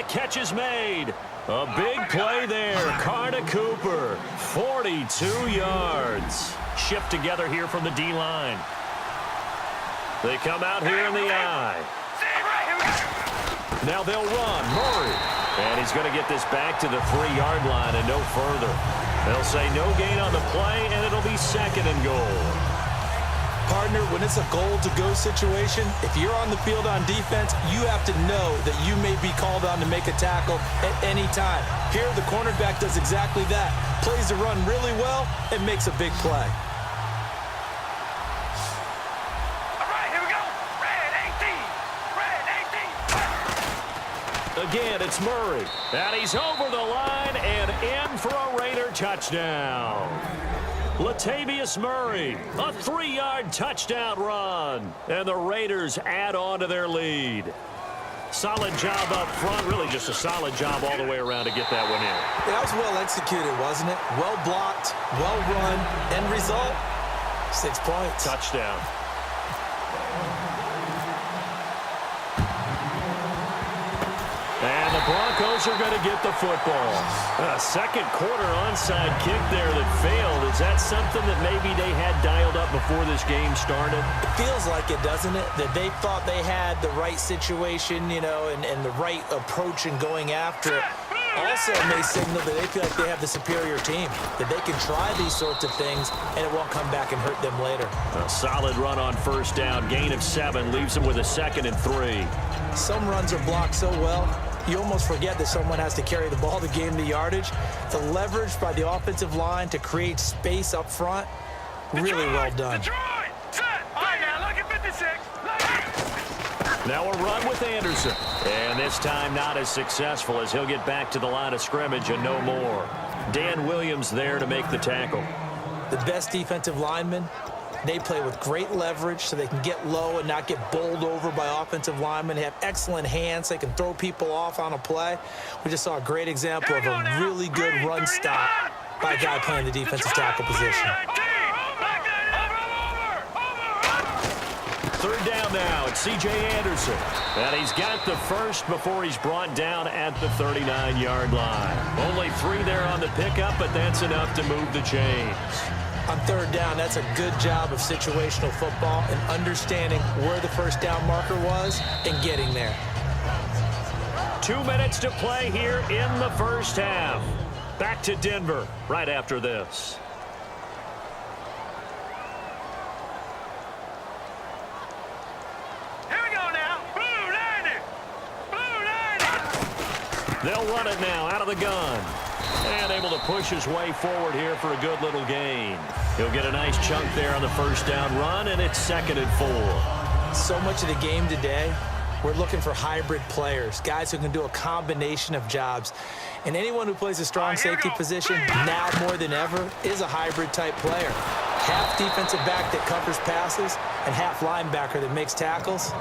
the catch is made. A big play there. Carter Cooper, 42 yards. Shift together here from the D-line. They come out here in the I. Now they'll run. Murray. And he's going to get this back to the 3-yard line and no further. They'll say no gain on the play, and it'll be 2nd and goal. Partner, when it's a goal-to-go situation, if you're on the field on defense, you have to know that you may be called on to make a tackle at any time. Here, the cornerback does exactly that. Plays the run really well and makes a big play. All right, here we go. Red 18. Red 18. Again, it's Murray. And he's over the line and in for a Raider touchdown. Latavius Murray, a 3-yard touchdown run. And the Raiders add on to their lead. Solid job up front. Really just a solid job all the way around to get that one in. That was well executed, wasn't it? Well blocked, well run. End result, 6 points. Touchdown. And the Broncos are going to get the football. A second quarter onside kick there that failed. Is that something that maybe they had dialed up before this game started? It feels like it, doesn't it? That they thought they had the right situation, you know, and the right approach in going after it. Also may signal that they feel like they have the superior team, that they can try these sorts of things and it won't come back and hurt them later. A solid run on first down. Gain of 7 leaves them with a 2nd and 3. Some runs are blocked so well, you almost forget that someone has to carry the ball to gain the yardage. The leverage by the offensive line to create space up front, really well done. Detroit, set. All right, now look at 56. Now a run with Anderson. And this time not as successful as he'll get back to the line of scrimmage and no more. Dan Williams there to make the tackle. The best defensive linemen, they play with great leverage so they can get low and not get bowled over by offensive linemen. They have excellent hands. They can throw people off on a play. We just saw a great example of a really good run stop by a guy playing the defensive tackle position. 3rd down now. It's C.J. Anderson. And he's got the first before he's brought down at the 39-yard line. Only 3 there on the pickup, but that's enough to move the chains. On 3rd down, that's a good job of situational football and understanding where the first down marker was and getting there. 2 minutes to play here in the first half. Back to Denver right after this. Here we go now. Blue 90. Blue 90. They'll run it now out of the gun. And able to push his way forward here for a good little gain. He'll get a nice chunk there on the first down run, and it's 2nd and 4. So much of the game today, we're looking for hybrid players, guys who can do a combination of jobs. And anyone who plays a strong safety position, now more than ever, is a hybrid type player. Half defensive back that covers passes and half linebacker that makes tackles.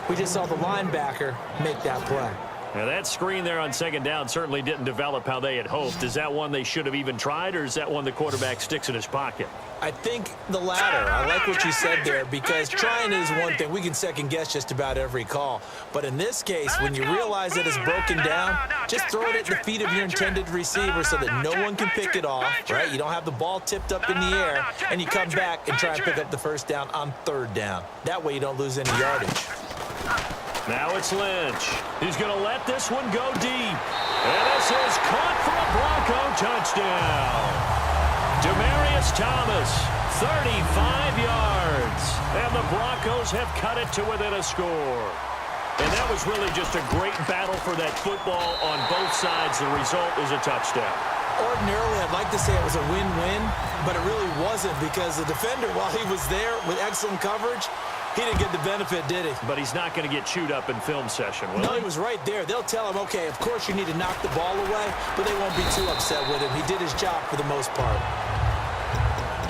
We just saw the linebacker make that play. Now that screen there on 2nd down certainly didn't develop how they had hoped. Is that one they should have even tried, or is that one the quarterback sticks in his pocket? I think the latter. I like what you said there, because trying is one thing. We can second guess just about every call. But in this case, when you realize that it's broken down, just throw it at the feet of your intended receiver so that no one can pick it off, right? You don't have the ball tipped up in the air, and you come back and try and pick up the first down on 3rd down. That way you don't lose any yardage. Now it's Lynch. He's going to let this one go deep. And this is caught for a Bronco touchdown. Demaryius Thomas, 35 yards. And the Broncos have cut it to within a score. And that was really just a great battle for that football on both sides. The result is a touchdown. Ordinarily, I'd like to say it was a win-win, but it really wasn't, because the defender, while he was there with excellent coverage, he didn't get the benefit, did he? But he's not going to get chewed up in film session, will he? No, he was right there. They'll tell him, okay, of course you need to knock the ball away, but they won't be too upset with him. He did his job for the most part.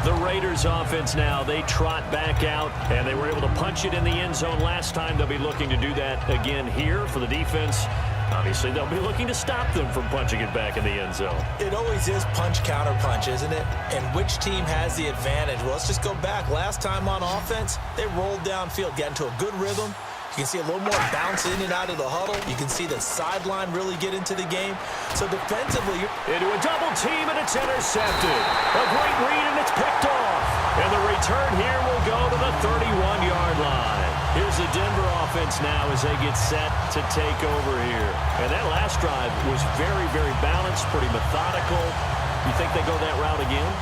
The Raiders offense now, they trot back out, and they were able to punch it in the end zone last time. They'll be looking to do that again here for the defense. Obviously, they'll be looking to stop them from punching it back in the end zone. It always is punch-counter-punch, isn't it? And which team has the advantage? Well, let's just go back. Last time on offense, they rolled downfield, got into a good rhythm. You can see a little more bounce in and out of the huddle. You can see the sideline really get into the game. So defensively, into a double team, and it's intercepted. A great read, and it's picked off. And the return here will go to the 31-yard line. Here's the Denver offense now as they get set to take over here. And that last drive was very, very balanced, pretty methodical. You think they go that route again?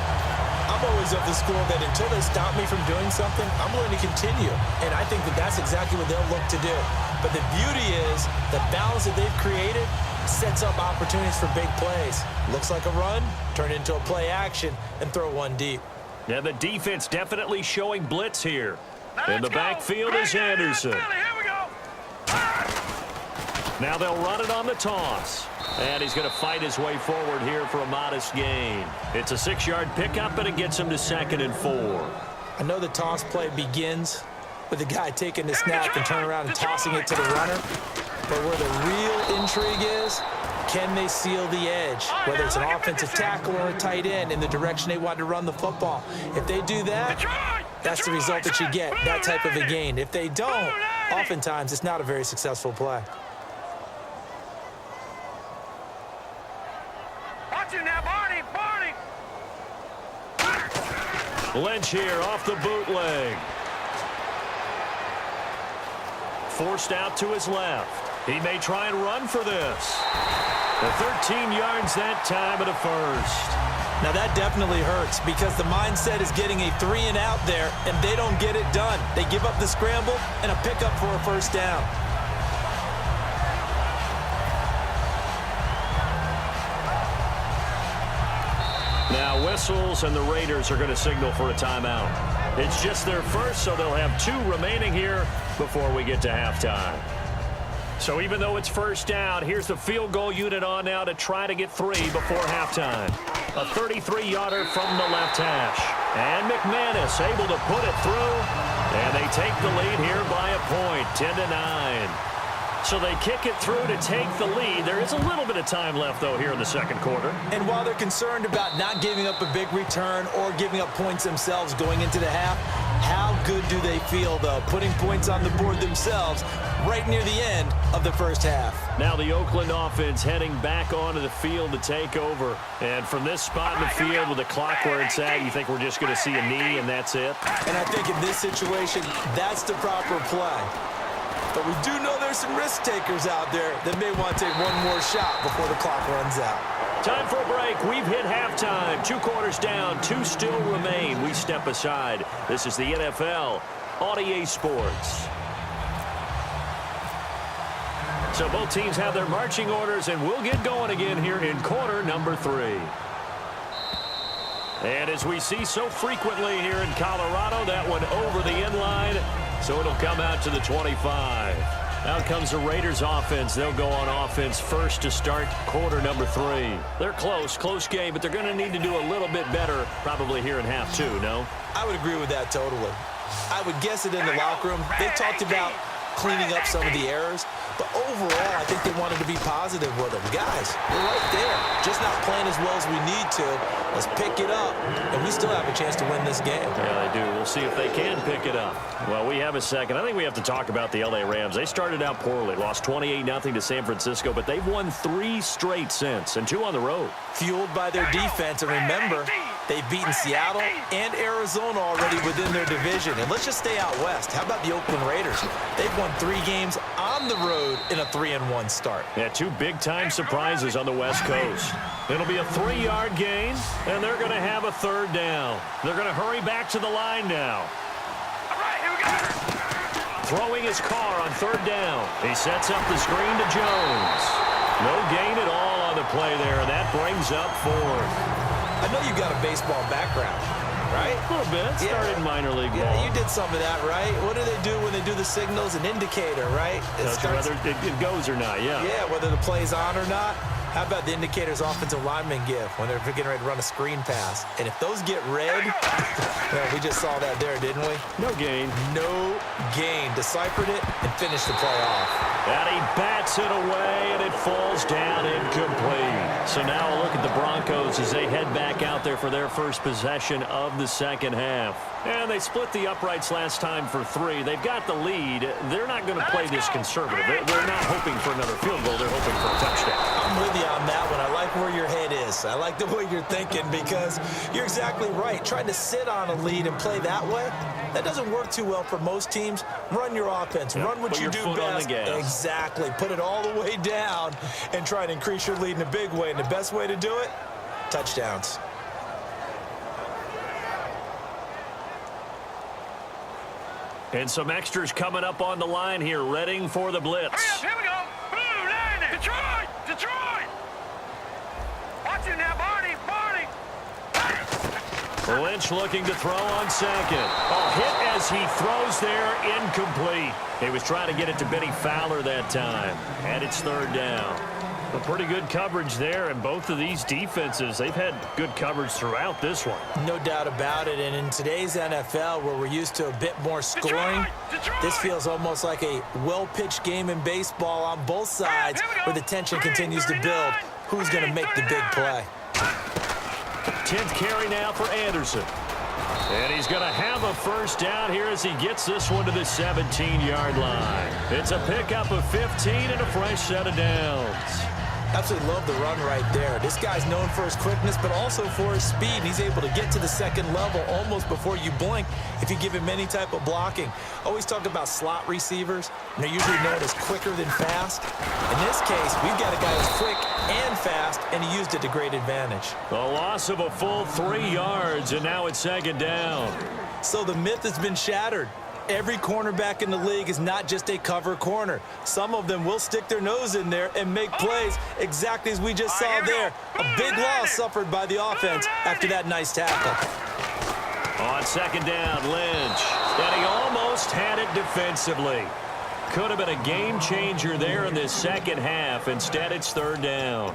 I'm always of the school that until they stop me from doing something, I'm willing to continue. And I think that that's exactly what they'll look to do. But the beauty is the balance that they've created sets up opportunities for big plays. Looks like a run, turn into a play action, and throw one deep. Yeah, the defense definitely showing blitz here. In the backfield is Anderson. Now they'll run it on the toss. And he's going to fight his way forward here for a modest gain. It's a 6-yard pickup, and it gets him to 2nd and 4. I know the toss play begins with the guy taking the snap and turning around and tossing it to the runner. But where the real intrigue is, can they seal the edge? Whether it's an offensive tackle or a tight end in the direction they want to run the football. If they do that, that's the result that you get, that type of a gain. If they don't, oftentimes it's not a very successful play. Lynch here off the bootleg. Forced out to his left. He may try and run for this. The 13 yards that time at a first. Now that definitely hurts because the mindset is getting a 3-and-out there, and they don't get it done. They give up the scramble and a pickup for a first down. Now whistles, and the Raiders are going to signal for a timeout. It's just their first, so they'll have 2 remaining here before we get to halftime. So even though it's first down, here's the field goal unit on now to try to get 3 before halftime. A 33-yarder from the left hash. And McManus able to put it through. And they take the lead here by a point, 10-9. So they kick it through to take the lead. There is a little bit of time left, though, here in the second quarter. And while they're concerned about not giving up a big return or giving up points themselves going into the half, how good do they feel, though, putting points on the board themselves right near the end of the first half? Now the Oakland offense heading back onto the field to take over. And from this spot in the field with the clock where it's at, you think we're just going to see a knee and that's it? And I think in this situation, that's the proper play. But we do know there's some risk takers out there that may want to take one more shot before the clock runs out. Time for a break. We've hit halftime. 2 quarters down, 2 still remain. We step aside. This is the NFL on EA Sports. So both teams have their marching orders, and we'll get going again here in quarter number 3. And as we see so frequently here in Colorado, that one over the end line. So it'll come out to the 25. Out comes the Raiders offense. They'll go on offense first to start quarter number 3. They're close game, but they're going to need to do a little bit better probably here in half 2, no? I would agree with that totally. I would guess it in the locker room. They talked about cleaning up some of the errors, but overall, I think they wanted to be positive with them. Guys, we're right there. Just not playing as well as we need to. Let's pick it up, and we still have a chance to win this game. Yeah, they do. We'll see if they can pick it up. Well, we have a second. I think we have to talk about the L.A. Rams. They started out poorly, lost 28-0 to San Francisco, but they've won 3 straight since, and 2 on the road. Fueled by their defense, and remember, they've beaten Seattle and Arizona already within their division. And let's just stay out west. How about the Oakland Raiders? They've won 3 games on the road in a 3-1 start. Yeah, 2 big-time surprises on the West Coast. It'll be a 3-yard gain, and they're going to have a 3rd down. They're going to hurry back to the line now. All right, here we go. Throwing his car on 3rd down. He sets up the screen to Jones. No gain at all on the play there, and that brings up 4th. I know you've got a baseball background, right? A little bit. Started in minor league ball. Yeah, you did some of that, right? What do they do when they do the signals? An indicator, right? Whether it goes or not, yeah. Yeah, whether the play's on or not. How about the indicators offensive linemen give when they're getting ready to run a screen pass? And if those get red, well, we just saw that there, didn't we? No gain. No gain. Deciphered it and finished the play off. And he bats it away, and it falls down incomplete. So now a look at the Broncos as they head back out there for their first possession of the second half. And they split the uprights last time for 3. They've got the lead. They're not going to play this conservative. They're not hoping for another field goal. They're hoping for a touchdown. I'm with you on that one. I like where your head is. I like the way you're thinking because you're exactly right. Trying to sit on a lead and play that way, that doesn't work too well for most teams. Run your offense. Run what you do best. Exactly. Put it all the way down and try and increase your lead in a big way. And the best way to do it, touchdowns. And some extras coming up on the line here, readying for the blitz. Hurry up, here we go. Blue line. Detroit. Detroit. Watch it now, Barney. Barney. Lynch looking to throw on second. Oh, hit as he throws there, incomplete. He was trying to get it to Benny Fowler that time. And it's third down. Well, pretty good coverage there, and both of these defenses, they've had good coverage throughout this one. No doubt about it, and in today's NFL, where we're used to a bit more scoring, this feels almost like a well-pitched game in baseball on both sides, where the tension continues to build. Who's going to make the big play? 10th carry now for Anderson. And he's going to have a first down here as he gets this one to the 17-yard line. It's a pickup of 15 and a fresh set of downs. Absolutely love the run right there. This guy's known for his quickness, but also for his speed. He's able to get to the second level almost before you blink if you give him any type of blocking. Always talk about slot receivers, and they're usually known as quicker than fast. In this case, we've got a guy who's quick and fast, and he used it to great advantage. A loss of a full 3 yards, and now it's second down. So the myth has been shattered. Every cornerback in the league is not just a cover corner. Some of them will stick their nose in there and make plays exactly as we just saw there. A big loss suffered by the offense after that nice tackle. On second down, Lynch. And he almost had it defensively. Could have been a game changer there in this second half. Instead, it's third down.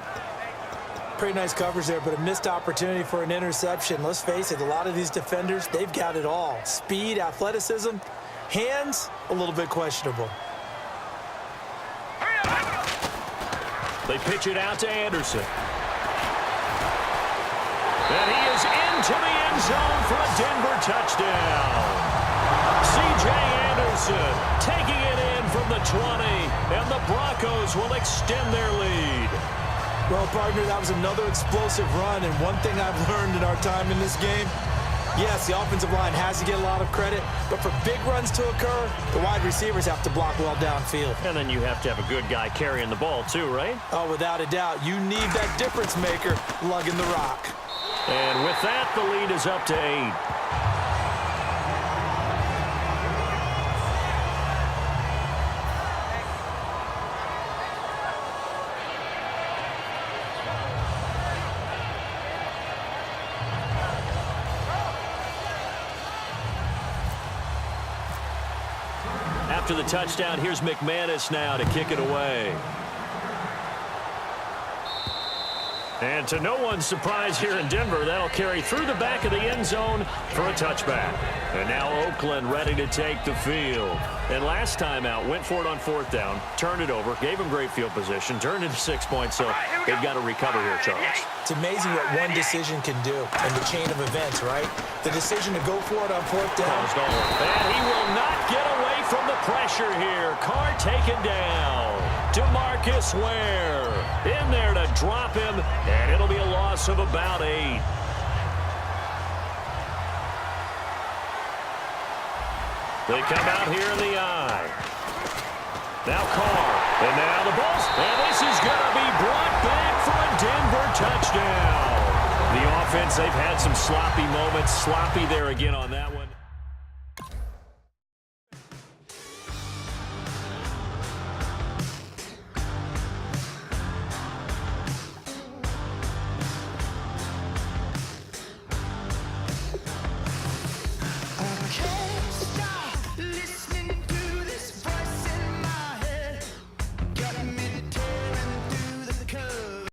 Pretty nice coverage there, but a missed opportunity for an interception. Let's face it, a lot of these defenders, they've got it all. Speed, athleticism, hands, a little bit questionable. They pitch it out to Anderson. And he is into the end zone for a Denver touchdown. C.J. Anderson taking it in from the 20, and the Broncos will extend their lead. Well, partner, that was another explosive run, and one thing I've learned in our time in this game, yes, the offensive line has to get a lot of credit, but for big runs to occur, the wide receivers have to block well downfield. And then you have to have a good guy carrying the ball too, right? Oh, without a doubt. You need that difference maker lugging the rock. And with that, the lead is up to 8. After the touchdown, here's McManus now to kick it away. And to no one's surprise here in Denver, that'll carry through the back of the end zone for a touchback. And now Oakland ready to take the field. And last time out, went for it on fourth down, turned it over, gave him great field position, turned it to 6 points, so they've got to recover here, Charles. It's amazing what one decision can do in the chain of events, right? The decision to go for it on fourth down. And he will not get away from the pressure here. Carr taken down. DeMarcus Ware in there to drop him, and it'll be a loss of about 8. They come out here in the eye. Now Carr, and now the ball, and this is going to be brought back for a Denver touchdown. The offense, they've had some sloppy moments, sloppy there again on that one.